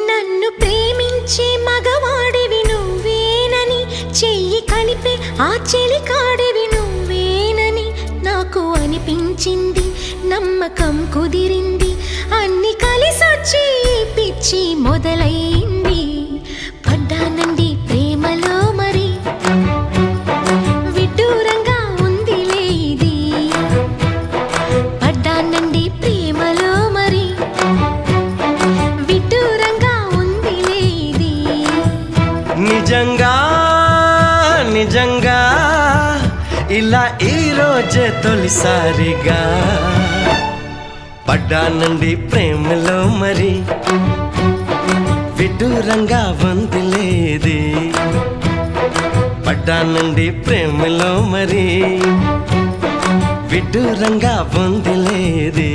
నన్ను ప్రేమించే మగవాడివి నువ్వేనని, చెయ్యి కలిపే ఆ చెలికాడివి నువ్వేనని నాకు అనిపించింది. నమ్మకం కుదిరింది, అన్ని కలిసొచ్చి పిచ్చి మొదలైంది. పడ్డానండి ప్రేమలో మరి, విడ్డూరంగా ఉందిలే ఇది. పడ్డానండి ప్రేమలో మరి, విడ్డూరంగా ఉందిలే ఇది. నిజంగా నిజంగా ఇలా ఈ రోజే తొలిసారిగా పడ్డానండి ప్రేమలో మరి, విడ్డూరంగా వందిలేది. పడ్డానండి ప్రేమలో మరి, విడ్డూరంగా వందిలేది.